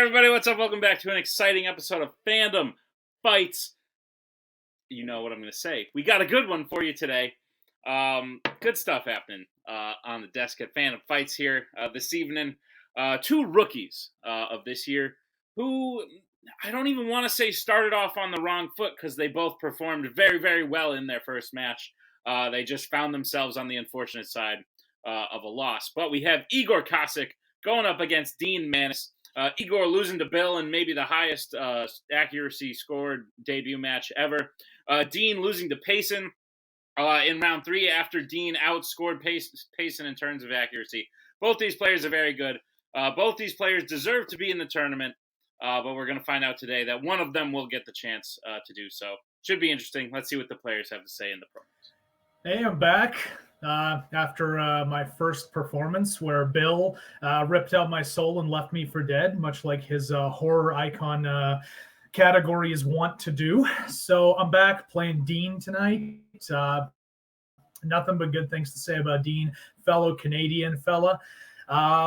everybody, what's up? Welcome back to an exciting episode of Fandom Fights. You know what I'm going to say. We got a good one for you today. Good stuff happening on the desk at Fandom Fights here this evening. Two rookies of this year who I don't even want to say started off on the wrong foot because they both performed very, very well in their first match. They just found themselves on the unfortunate side of a loss. But we have Igor Kasic going up against Dean Manness. Igor losing to Bill in maybe the highest accuracy scored debut match ever. Dean losing to Payson in round 3 after Dean outscored Payson in terms of accuracy. Both these players are very good. Both these players deserve to be in the tournament, but we're going to find out today that one of them will get the chance to do so. Should be interesting. Let's see what the players have to say in the promos. Hey, I'm back. After my first performance where Bill ripped out my soul and left me for dead, much like his horror icon categories want to do. So I'm back playing Dean tonight. Nothing but good things to say about Dean, fellow Canadian fella.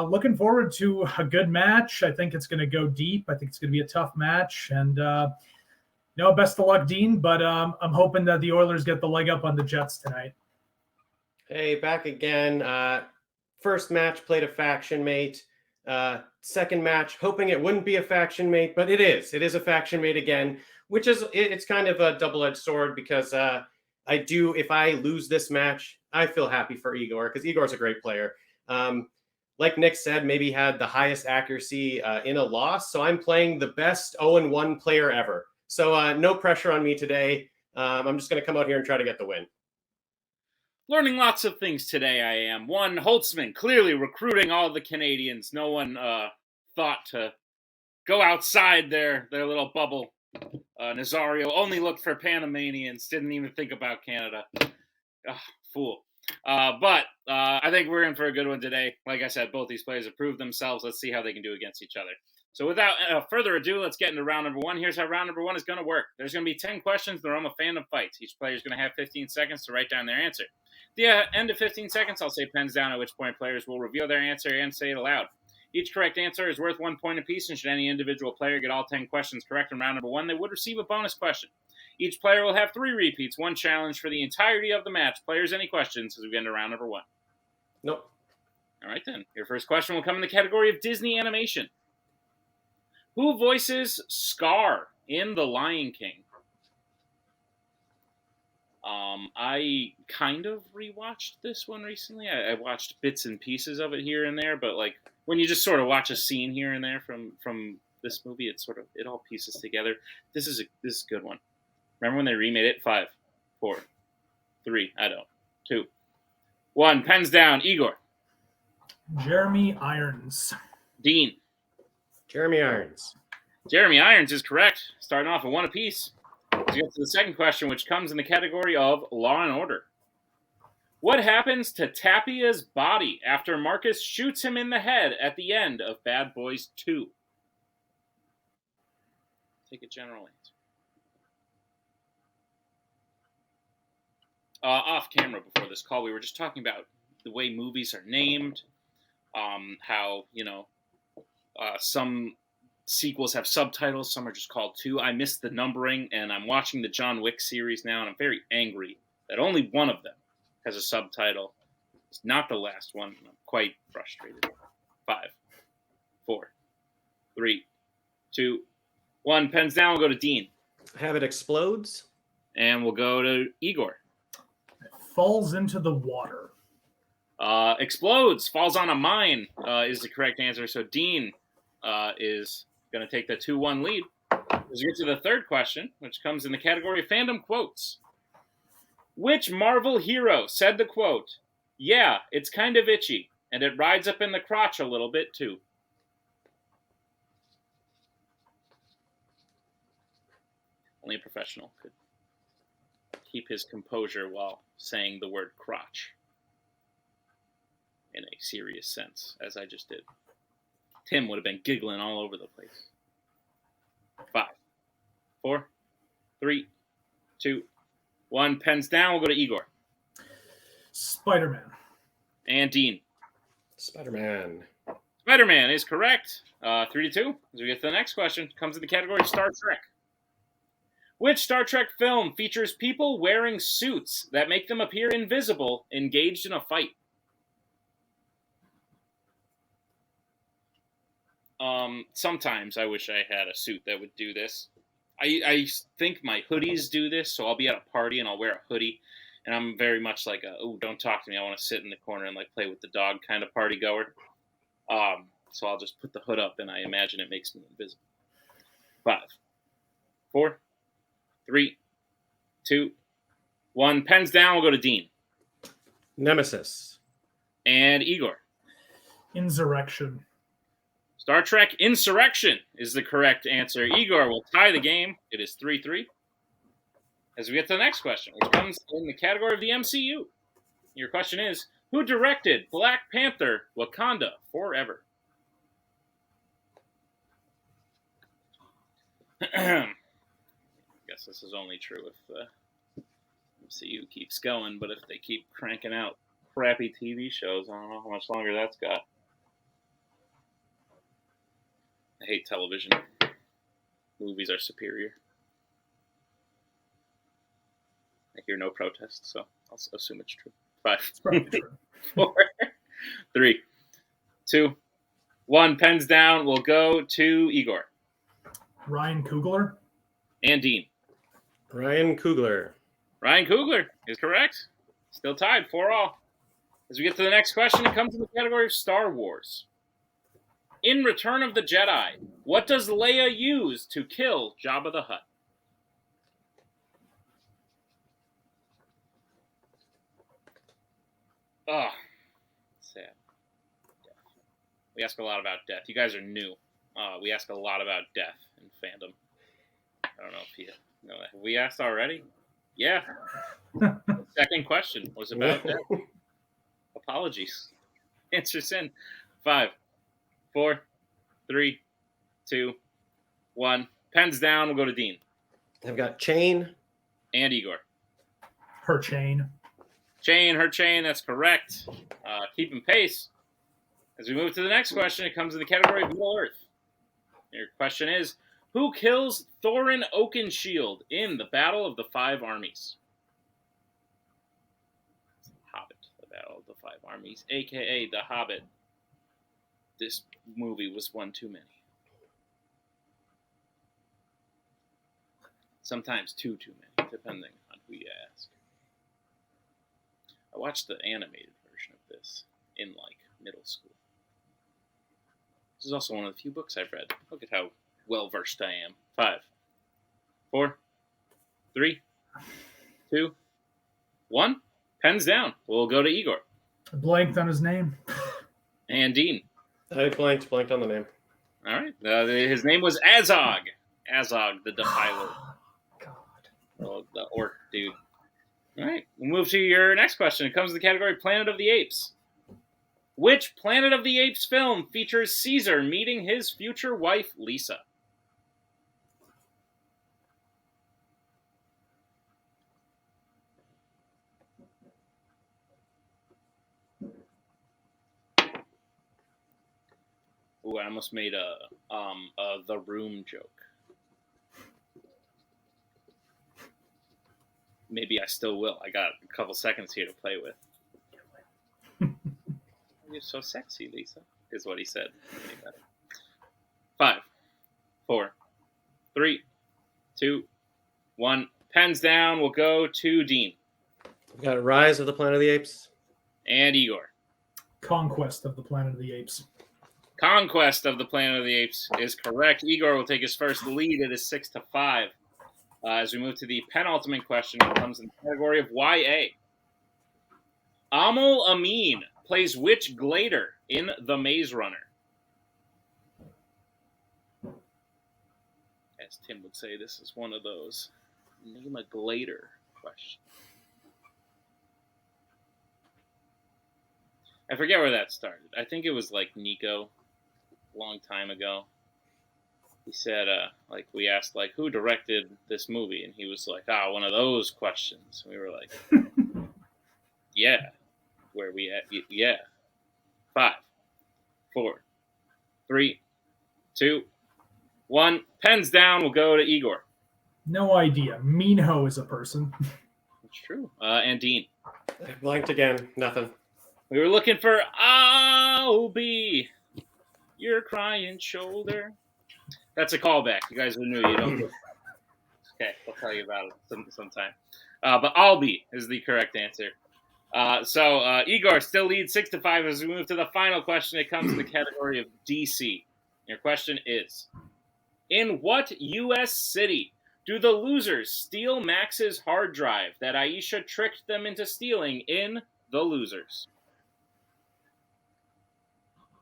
Looking forward to a good match. I think it's going to go deep. I think it's going to be a tough match. And, best of luck, Dean. But I'm hoping that the Oilers get the leg up on the Jets tonight. Hey, back again. First match, played a faction mate. Second match, hoping it wouldn't be a faction mate, but it is. It is a faction mate again, which is, it's kind of a double-edged sword because if I lose this match, I feel happy for Igor because Igor's a great player. Like Nick said, maybe had the highest accuracy in a loss. So I'm playing the best 0-1 player ever. So no pressure on me today. I'm just going to come out here and try to get the win. Learning lots of things today, I am. One, Holtzman clearly recruiting all the Canadians. No one thought to go outside their little bubble. Nazario only looked for Panamanians, didn't even think about Canada. Fool. But I think we're in for a good one today. Like I said, both these players have proved themselves. Let's see how they can do against each other. So without further ado, let's get into round number 1. Here's how round number 1 is going to work. There's going to be 10 questions in the realm of Fandom Fights. Each player is going to have 15 seconds to write down their answer. At the end of 15 seconds, I'll say pens down, at which point players will reveal their answer and say it aloud. Each correct answer is worth 1 point apiece, and should any individual player get all 10 questions correct in round number 1, they would receive a bonus question. Each player will have 3 repeats, 1 challenge for the entirety of the match. Players, any questions as we get into round number 1? Nope. All right, then. Your first question will come in the category of Disney animation. Who voices Scar in The Lion King? I kind of rewatched this one recently. I watched bits and pieces of it here and there, but like when you just sort of watch a scene here and there from this movie, it all pieces together. This is a good one. Remember when they remade it? 5, 4, 3, 2, 1. Pens down. Igor. Jeremy Irons. Dean. Jeremy Irons. Jeremy Irons is correct. Starting off at 1 apiece. Let's get to the second question, which comes in the category of Law and Order. What happens to Tapia's body after Marcus shoots him in the head at the end of Bad Boys 2? Take a general answer. Off camera before this call, we were just talking about the way movies are named, how, some sequels have subtitles, some are just called 2. I missed the numbering, and I'm watching the John Wick series now, and I'm very angry that only one of them has a subtitle. It's not the last one, and I'm quite frustrated. 5, 4, 3, 2, 1. Pens down. We'll go to Dean. Habit explodes. And we'll go to Igor. It falls into the water. Explodes. Falls on a mine is the correct answer. So Dean is going to take the 2-1 lead. Let's get to the third question, which comes in the category of Fandom Quotes. Which Marvel hero said the quote, "Yeah, it's kind of itchy, and it rides up in the crotch a little bit, too"? Only a professional could keep his composure while saying the word crotch in a serious sense, as I just did. Tim would have been giggling all over the place. 5, 4, 3, 2, 1. Pens down. We'll go to Igor. Spider-Man. And Dean. Spider-Man. Spider-Man is correct. 3-2. As we get to the next question, comes in the category of Star Trek. Which Star Trek film features people wearing suits that make them appear invisible, engaged in a fight? Sometimes I wish I had a suit that would do this. I think my hoodies do this, so I'll be at a party and I'll wear a hoodie, and I'm very much like don't talk to me. I want to sit in the corner and like play with the dog kind of party goer. So I'll just put the hood up and I imagine it makes me invisible. 5, 4, 3, 2, 1. Pens down. We'll go to Dean. Nemesis. And Igor. Insurrection. Star Trek Insurrection is the correct answer. Igor will tie the game. It is 3-3. As we get to the next question, which comes in the category of the MCU. Your question is, who directed Black Panther Wakanda Forever? I guess this is only true if the MCU keeps going, but if they keep cranking out crappy TV shows, I don't know how much longer that's got. I hate television. Movies are superior. I hear no protest, so I'll assume it's true. 5, It's probably true. 4, 3, 2, 1. Pens down. We'll go to Igor. Ryan Coogler. And Dean. Ryan Coogler. Ryan Coogler is correct. Still tied, 4-all. As we get to the next question, it comes in the category of Star Wars. In Return of the Jedi, what does Leia use to kill Jabba the Hutt? Oh, sad. Death. We ask a lot about death. You guys are new. We ask a lot about death in fandom. I don't know if you know that. Have we asked already? Yeah. Second question was about death. Apologies. Answer's in. 5, 4, 3, 2, 1. Pens down. We'll go to Dean. I've got Chain. And Igor. Her chain. Her chain. That's correct. Keeping pace. As we move to the next question, it comes in the category of Middle Earth. Your question is, who kills Thorin Oakenshield in the Battle of the Five Armies? Hobbit, the Battle of the Five Armies, a.k.a. The Hobbit. This movie was one too many. Sometimes too many, depending on who you ask. I watched the animated version of this in, middle school. This is also one of the few books I've read. Look at how well-versed I am. 5, 4, 3, 2, 1. Pens down. We'll go to Igor. I blanked on his name. And Dean. I blanked on the name. All right. His name was Azog. Azog, the Defiler. God. Oh, the orc dude. All right. We'll move to your next question. It comes to the category Planet of the Apes. Which Planet of the Apes film features Caesar meeting his future wife, Lisa? Ooh, I almost made a The Room joke. Maybe I still will. I got a couple seconds here to play with. You're so sexy, Lisa, is what he said. 5, 4, 3, 2, 1. Pens down. We'll go to Dean. I've got Rise of the Planet of the Apes. And Igor. Conquest of the Planet of the Apes. Conquest of the Planet of the Apes is correct. Igor will take his first lead. It is 6-5. As we move to the penultimate question, it comes in the category of YA. Amul Amin plays which Glader in The Maze Runner? As Tim would say, this is one of those name a Glader questions. I forget where that started. I think it was Nico a long time ago. He said, we asked, who directed this movie? And he was like, one of those questions. And we were like, yeah. Where we at? Yeah. 5, 4, 3, 2, 1. Pens down. We'll go to Igor. No idea. Minho is a person. That's true. And Dean. I blanked again. Nothing. We were looking for I'll be your crying shoulder. That's a callback. You guys who knew, you don't. Okay, I'll tell you about it sometime. But I'll be is the correct answer. So Igor still leads 6-5 as we move to the final question. It comes to the category of DC. Your question is, in what U.S. city do the losers steal Max's hard drive that Aisha tricked them into stealing in The Losers?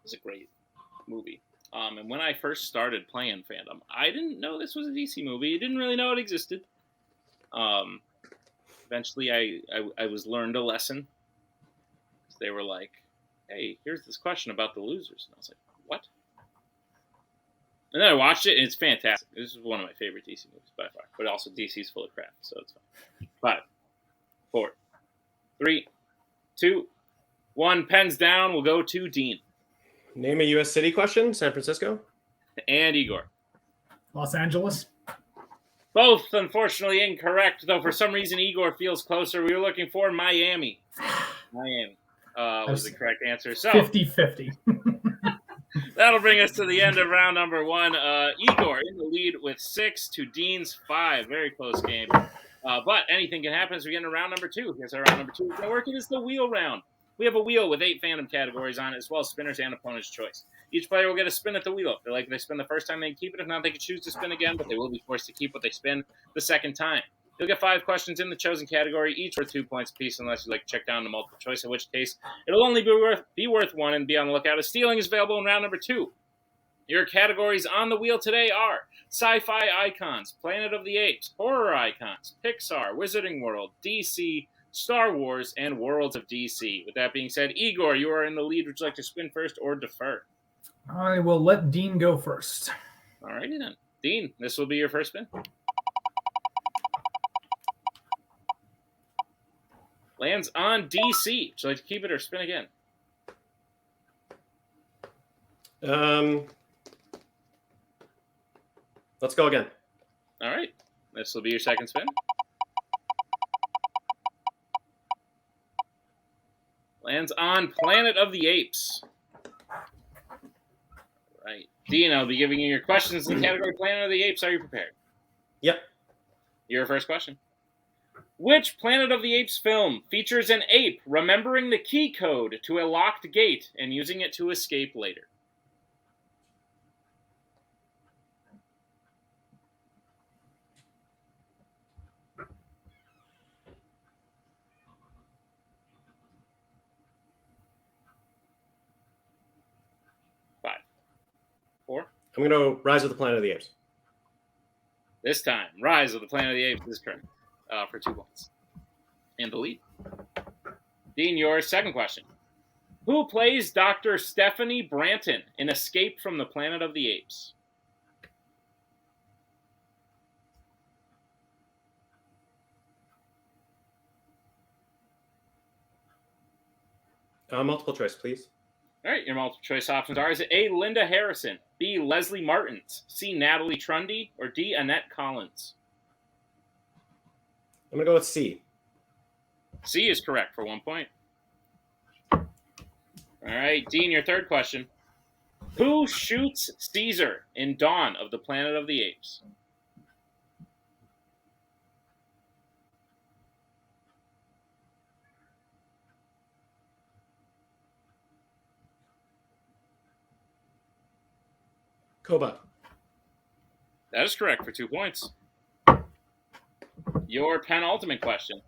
It's a great movie. And when I first started playing Fandom, I didn't know this was a DC movie. I didn't really know it existed. Eventually, I was learned a lesson. They were like, hey, here's this question about the losers. And I was like, what? And then I watched it, and it's fantastic. This is one of my favorite DC movies by far. But also, DC's full of crap, so it's fine. 5, 4, 3, 2, 1. Pens down. We'll go to Dean. Name a U.S. city question. San Francisco. And Igor. Los Angeles. Both, unfortunately, incorrect, though for some reason Igor feels closer. We were looking for Miami. Miami was the correct answer. So 50-50. that'll bring us to the end of round number 1. Igor in the lead with 6 to Dean's 5. Very close game. But anything can happen as we get into round number 2. Here's our round number 2. It's going to work. It is the wheel round. We have a wheel with 8 fandom categories on it, as well as spinners and opponent's choice. Each player will get a spin at the wheel. If they spin the first time, they can keep it. If not, they can choose to spin again, but they will be forced to keep what they spin the second time. You'll get 5 questions in the chosen category, each worth 2 points apiece, unless you like to check down to multiple choice, in which case it'll only be worth 1, and be on the lookout. As stealing is available in round number 2. Your categories on the wheel today are sci-fi icons, Planet of the Apes, horror icons, Pixar, Wizarding World, DC, Star Wars, and Worlds of DC. With that being said, Igor, you are in the lead. Would you like to spin first or defer? I will let Dean go first. Alrighty then. Dean, this will be your first spin. Lands on DC. Would you like to keep it or spin again? Let's go again. All right. This will be your second spin. Lands on Planet of the Apes. Right. Dean, I'll be giving you your questions in the category Planet of the Apes. Are you prepared? Yep. Your first question. Which Planet of the Apes film features an ape remembering the key code to a locked gate and using it to escape later? I'm going to Rise of the Planet of the Apes. This time, Rise of the Planet of the Apes is correct for 2 points. And the lead. Dean, your second question. Who plays Dr. Stephanie Branton in Escape from the Planet of the Apes? Multiple choice, please. All right, your multiple choice options are: is it A, Linda Harrison, B, Leslie Martins, C, Natalie Trundy, or D, Annette Collins? I'm going to go with C. C is correct for 1 point. All right, Dean, your third question. Who shoots Caesar in Dawn of the Planet of the Apes? Koba. That is correct for 2 points. Your penultimate question.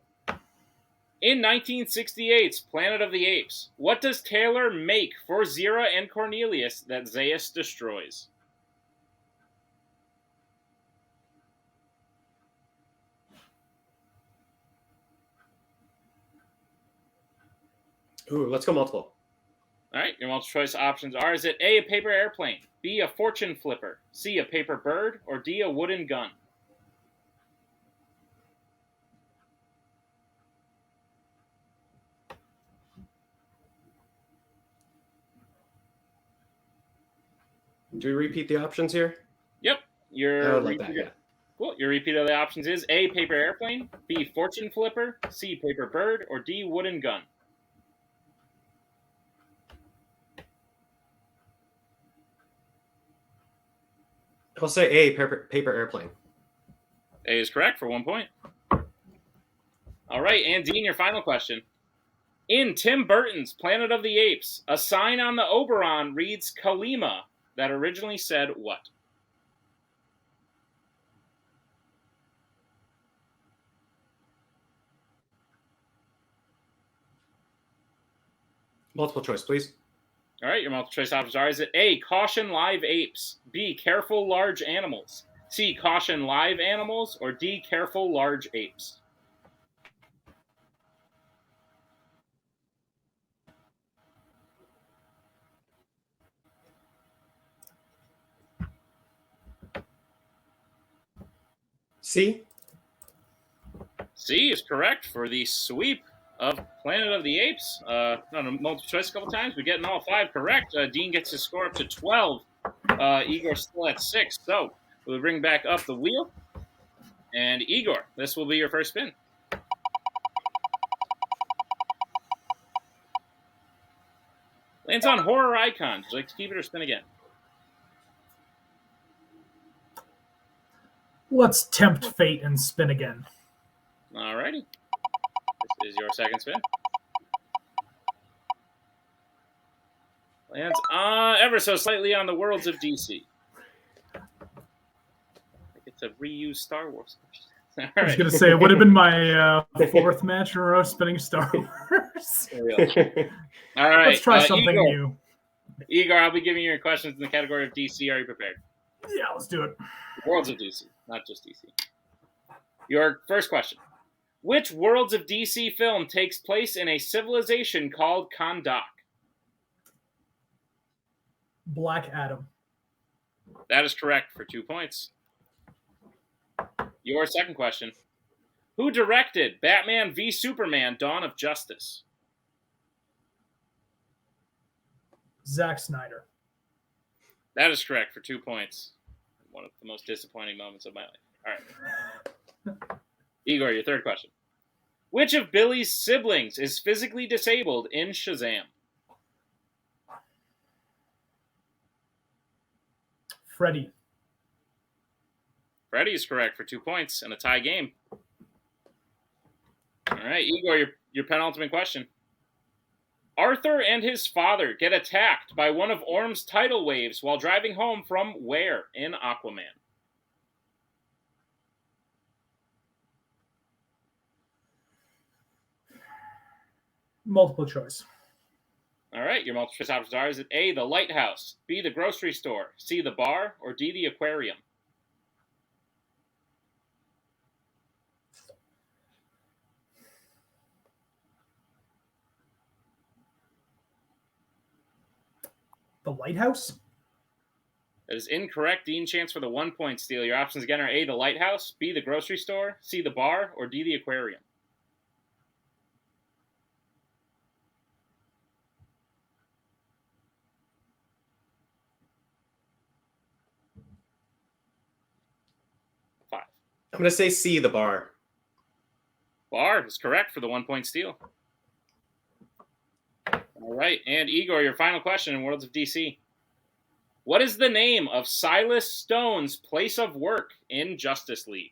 In 1968's Planet of the Apes, what does Taylor make for Zira and Cornelius that Zaius destroys? Ooh, let's go multiple. All right, your multiple choice options are: is it A, a paper airplane, B, a fortune flipper, C, a paper bird, or D, a wooden gun? Do we repeat the options here? Yep. I would love that, yeah. Cool. Your repeat of the options is A, paper airplane, B, fortune flipper, C, paper bird, or D, wooden gun. I'll say A, paper airplane. A is correct for 1 point. All right, and Dean, your final question. In Tim Burton's Planet of the Apes, a sign on the Oberon reads Kalima that originally said what? Multiple choice, please. All right, your multiple choice options are: is it A, caution live apes, B, careful large animals, C, caution live animals, or D, careful large apes? C? C is correct for the sweep of Planet of the Apes. Not a multiple choice a couple times, but getting all 5 correct. Dean gets his score up to 12. Igor still at 6. So we'll bring back up the wheel. And Igor, this will be your first spin. Lands on horror icons. Would you like to keep it or spin again? Let's tempt fate and spin again. Alrighty. This is your second spin. Lands ever so slightly on the worlds of DC. I get to reuse Star Wars. All I was right. going to say, it would have been my 4th match in a row spinning Star Wars. All right. Let's try something Igor. new. Igor, I'll be giving you your questions in the category of DC. Are you prepared? Yeah, let's do it. Worlds of DC, not just DC. Your first question. Which Worlds of DC film takes place in a civilization called Kahndaq? Black Adam. That is correct for 2 points. Your second question. Who directed Batman v Superman: Dawn of Justice? Zack Snyder. That is correct for 2 points. One of the most disappointing moments of my life. All right. Igor, your third question. Which of Billy's siblings is physically disabled in Shazam? Freddy. Freddy is correct for 2 points and a tie game. All right, Igor, your penultimate question. Arthur and his father get attacked by one of Orm's tidal waves while driving home from where in Aquaman? Multiple choice. All right, your multiple choice options are: is it A, the lighthouse, B, the grocery store, C, the bar, or D, the aquarium? The lighthouse? That is incorrect. Dean, chance for the 1 point steal. Your options again are A, the lighthouse, B, the grocery store, C, the bar, or D, the aquarium. I'm going to say C, the bar. Bar is correct for the 1 point steal. All right, and Igor, your final question in Worlds of DC. What is the name of Silas Stone's place of work in Justice League?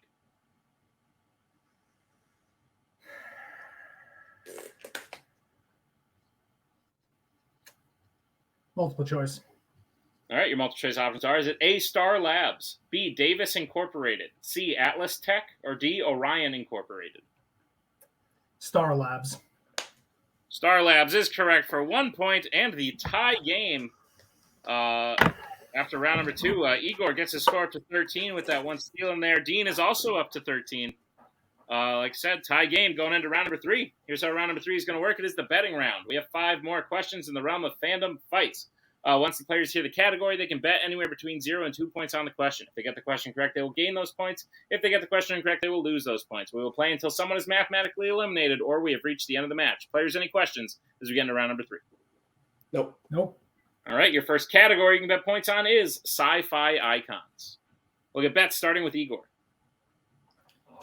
Multiple choice. All right, your multiple choice options are: is it A, Star Labs, B, Davis Incorporated, C, Atlas Tech, or D, Orion Incorporated? Star Labs. Star Labs is correct for 1 point and the tie game. After round number 2, Igor gets his score up to 13 with that one steal in there. Dean is also up to 13. Like I said, tie game going into round number 3. Here's how round number 3 is going to work. It is the betting round. We have 5 more questions in the realm of fandom fights. Once the players hear the category, they can bet anywhere between 0 and 2 points on the question. If they get the question correct, they will gain those points. If they get the question incorrect, they will lose those points. We will play until someone is mathematically eliminated or we have reached the end of the match. Players, any questions as we get into round number 3? Nope. Nope. All right, your first category you can bet points on is sci-fi icons. We'll get bets starting with Igor.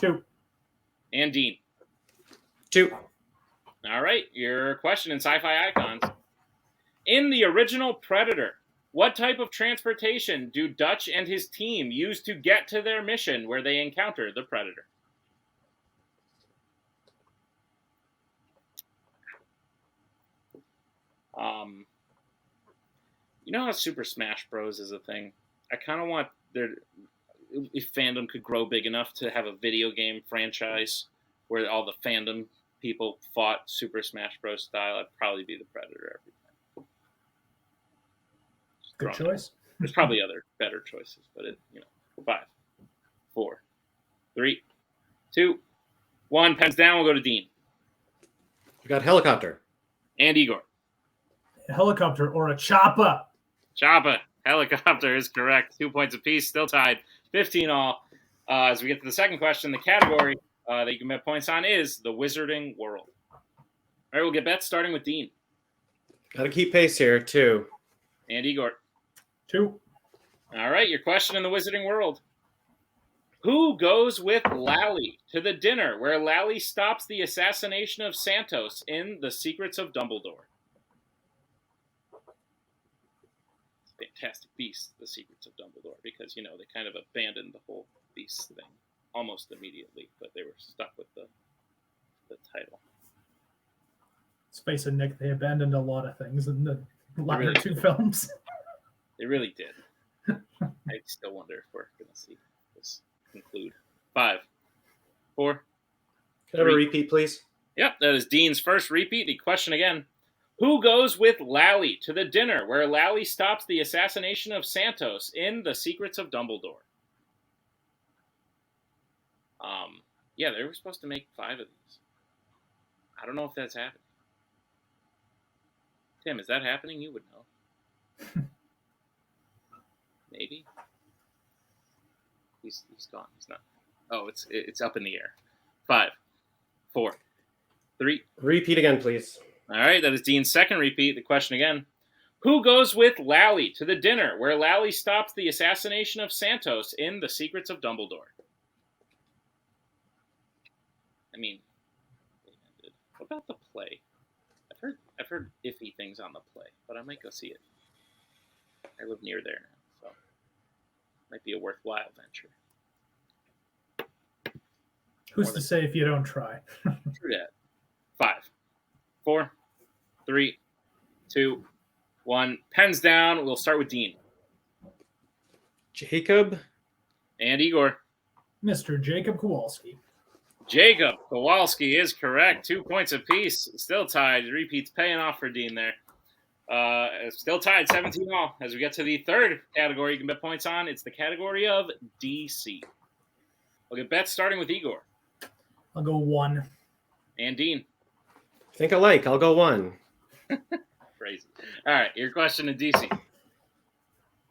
2. And Dean. 2. All right, your question in sci-fi icons. In the original Predator, what type of transportation do Dutch and his team use to get to their mission where they encounter the Predator? You know how Super Smash Bros. Is a thing? I kind of want if Fandom could grow big enough to have a video game franchise where all the Fandom people fought Super Smash Bros. Style, I'd probably be the Predator every time. Good choice. There's probably other better choices, but 5, 4, 3, 2, 1. Pens down. We'll go to Dean. We got helicopter. And Igor. A helicopter or a chopper. Chopper. Helicopter is correct. 2 points apiece. Still tied. 15 all. As we get to the second question, the category that you can bet points on is the Wizarding World. All right, we'll get bets starting with Dean. Got to keep pace here, 2. And Igor. 2. All right, your question in the Wizarding World. Who goes with Lally to the dinner where Lally stops the assassination of Santos in The Secrets of Dumbledore? Fantastic Beasts, The Secrets of Dumbledore, because, they kind of abandoned the whole Beasts thing almost immediately, but they were stuck with the title. Let's face it, Nick, they abandoned a lot of things in the latter 2 films. They really did. I still wonder if we're going to see this conclude. 5, 4. Can I have a repeat, please? Yep, that is Dean's first repeat. The question again. Who goes with Lally to the dinner where Lally stops the assassination of Santos in The Secrets of Dumbledore? Yeah, they were supposed to make 5 of these. I don't know if that's happening. Tim, is that happening? You would know. Maybe. He's gone. He's not. Oh, it's up in the air. 5, 4, 3. Repeat again, please. All right, that is Dean's second repeat. The question again. Who goes with Lally to the dinner where Lally stops the assassination of Santos in The Secrets of Dumbledore? I mean, what about the play? I've heard iffy things on the play, but I might go see it. I live near there now, so it might be a worthwhile venture. Who's to say if you don't try? True that. 5, 4, 3, 2, 1. Pens down. We'll start with Dean. Jacob. And Igor. Mr. Jacob Kowalski. Jacob Kowalski is correct. 2 points apiece. Still tied. Repeats paying off for Dean there. Still tied, 17 all. As we get to the third category you can bet points on, it's the category of DC. We'll get bets starting with Igor. I'll go 1. And Dean. Think alike. I'll go 1. Crazy. All right, your question in DC.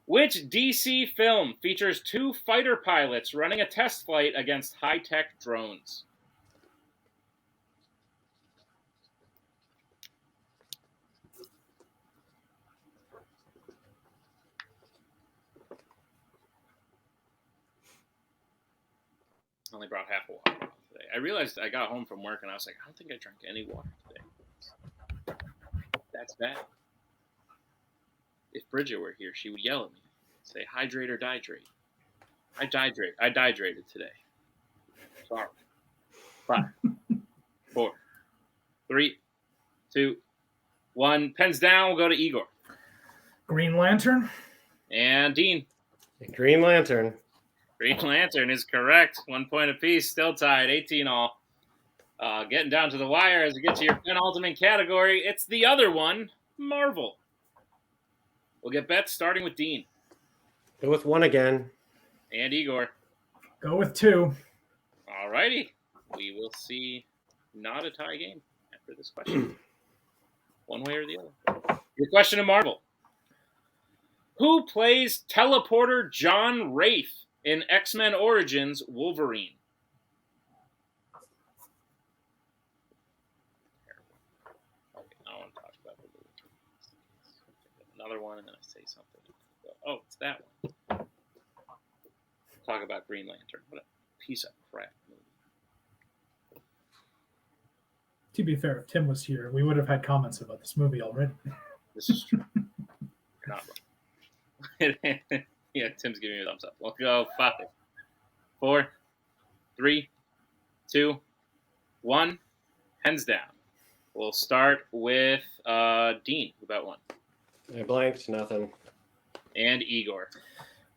Which DC film features 2 fighter pilots running a test flight against high-tech drones? I only brought half a water today. I realized I got home from work and I was like, I don't think I drank any water today. That's bad. If Bridget were here, she would yell at me. Say, hydrate or dihydrate. I dihydrated today. Sorry. 5, 4, 3, 2, 1. Pens down. We'll go to Igor. Green Lantern. And Dean. Green Lantern. Green Lantern is correct. 1 point apiece. Still tied. 18 all. Getting down to the wire as we get to your penultimate category. It's the other one, Marvel. We'll get bets starting with Dean. Go with 1 again. And Igor. Go with 2. All righty. We will see not a tie game after this question. One way or the other. Your question in Marvel. Who plays teleporter John Wraith in X-Men Origins Wolverine? another one, and then I say something. Oh, it's that one. Talk about Green Lantern. What a piece of crap movie. To be fair, if Tim was here, we would have had comments about this movie already. This is true. You're not wrong. Yeah, Tim's giving me a thumbs up. We'll go 5, 4, 3, 2, 1. Hands down. We'll start with Dean. About 1. I blanked. Nothing. And Igor.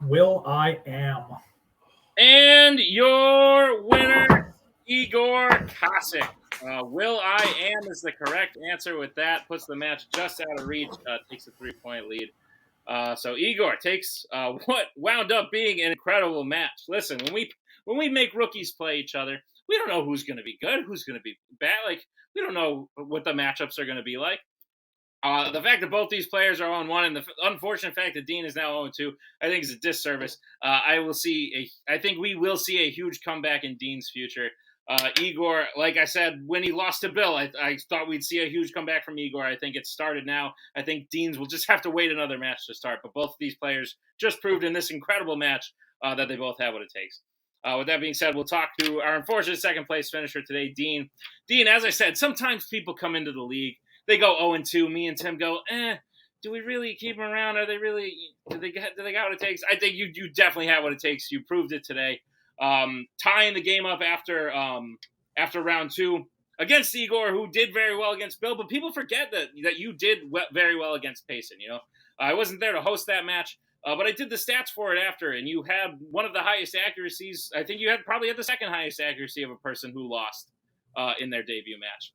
Will I Am. And your winner, Igor Kasic. Will I Am is the correct answer. With that, puts the match just out of reach. Takes a 3-point lead. So Igor takes what wound up being an incredible match. Listen, when we make rookies play each other, we don't know who's going to be good, who's going to be bad. Like, we don't know what the matchups are going to be like. The fact that both these players are 0-1, and the unfortunate fact that Dean is now 0-2, I think is a disservice. I think we will see a huge comeback in Dean's future. Igor, like I said, when he lost to Bill, I thought we'd see a huge comeback from Igor. I think it's started now. I think Dean's will just have to wait another match to start. But both of these players just proved in this incredible match that they both have what it takes. With that being said, we'll talk to our unfortunate second-place finisher today, Dean. Dean, as I said, sometimes people come into the league. They go 0-2. Me and Tim go, do we really keep them around? Are they really? Do they got what it takes? I think you definitely have what it takes. You proved it today. Tying the game up after round 2 against Igor, who did very well against Bill. But people forget that you did very well against Payson. You know, I wasn't there to host that match, but I did the stats for it after, and you had one of the highest accuracies. I think you probably had the second highest accuracy of a person who lost in their debut match.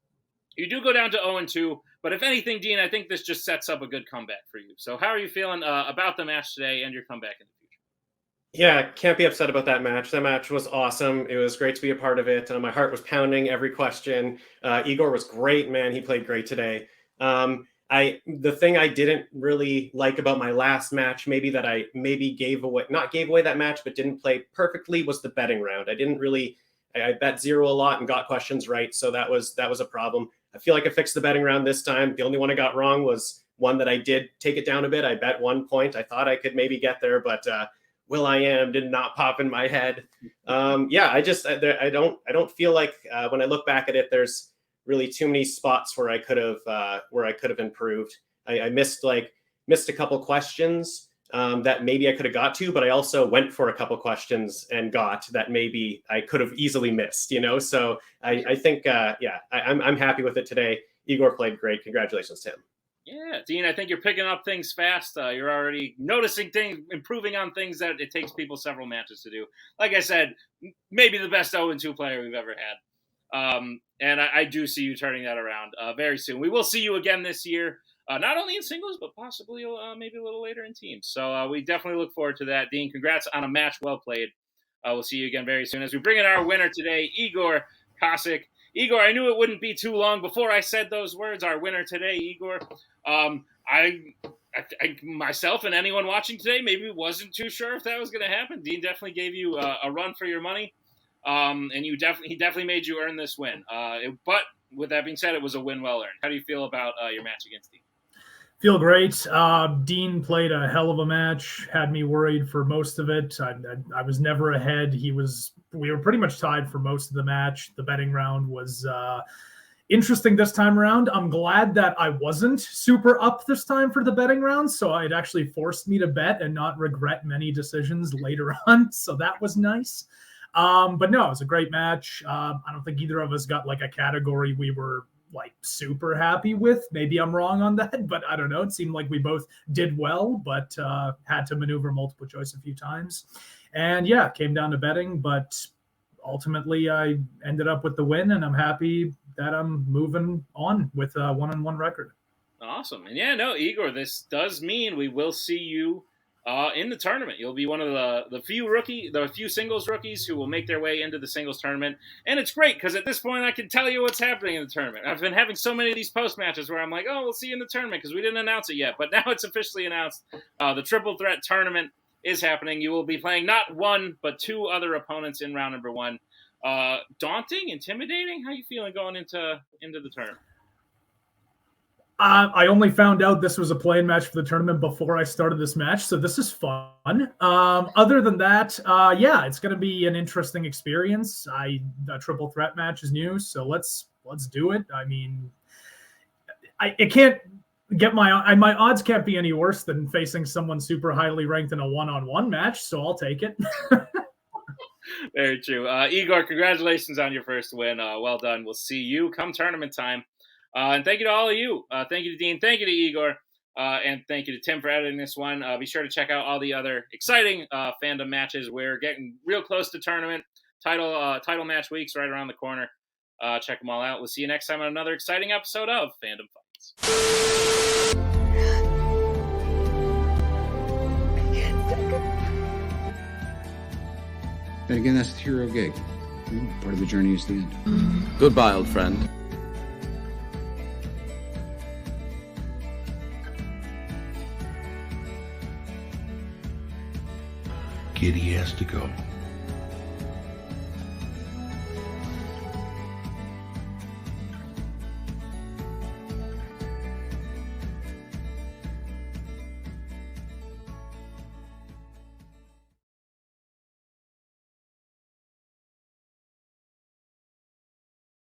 You do go down to 0-2, but if anything, Dean, I think this just sets up a good comeback for you. So how are you feeling about the match today and your comeback in the future? Yeah, can't be upset about that match. That match was awesome. It was great to be a part of it. My heart was pounding every question. Igor was great, man. He played great today. The thing I didn't really like about my last match, maybe that I not gave away that match, but didn't play perfectly, was the betting round. I bet 0 a lot and got questions right. So that was a problem. I feel like I fixed the betting round this time. The only one I got wrong was one that I did take it down a bit. I bet 1 point. I thought I could maybe get there, but Will I Am did not pop in my head. I don't feel like when I look back at it, there's really too many spots where I could have improved. I missed a couple questions that maybe I could have got to, but I also went for a couple questions and got that maybe I could have easily missed, you know? So I think, I'm happy with it today. Igor played great. Congratulations to him. Yeah, Dean, I think you're picking up things fast. You're already noticing things, improving on things that it takes people several matches to do. Like I said, maybe the best 0-2 player we've ever had. And I do see you turning that around very soon. We will see you again this year. Not only in singles, but possibly maybe a little later in teams. So we definitely look forward to that. Dean, congrats on a match well played. We'll see you again very soon. As we bring in our winner today, Igor Kasic. Igor, I knew it wouldn't be too long before I said those words. Our winner today, Igor. I myself and anyone watching today maybe wasn't too sure if that was going to happen. Dean definitely gave you a run for your money. And he definitely made you earn this win. But with that being said, it was a win well earned. How do you feel about your match against Dean? Feel great. Dean played a hell of a match, had me worried for most of it. I was never ahead. We were pretty much tied for most of the match. The betting round was interesting this time around. I'm glad that I wasn't super up this time for the betting round, so it actually forced me to bet and not regret many decisions later on. So that was nice. But no, it was a great match. I don't think either of us got a category we were super happy with. Maybe I'm wrong on that, but I don't know. It seemed like we both did well, but had to maneuver multiple choice a few times. And yeah, it came down to betting, but ultimately I ended up with the win, and I'm happy that I'm moving on with a 1-1 record. Awesome. And yeah, no, Igor, this does mean we will see you in the tournament. You'll be one of the few singles rookies who will make their way into the singles tournament. And it's great because at this point I can tell you what's happening in the tournament. I've been having so many of these post matches where I'm like, oh, we'll see you in the tournament because we didn't announce it yet. But now it's officially announced. The Triple Threat tournament is happening. You will be playing not one, but 2 other opponents in round number 1. Daunting, intimidating? How are you feeling going into the tournament? I only found out this was a play-in match for the tournament before I started this match, so this is fun. Other than that, yeah, it's going to be an interesting experience. A triple threat match is new, so let's do it. I mean, it can't get my odds can't be any worse than facing someone super highly ranked in a one-on-one match, so I'll take it. Very true. Igor, congratulations on your first win. Well done. We'll see you come tournament time. And thank you to all of you. Thank you to Dean. Thank you to Igor. And thank you to Tim for editing this one. Be sure to check out all the other exciting fandom matches. We're getting real close to tournament. Title match week's right around the corner. Check them all out. We'll see you next time on another exciting episode of Fandom Fights. Then again, that's the hero gig. Part of the journey is the end. Goodbye, old friend. Kitty has to go.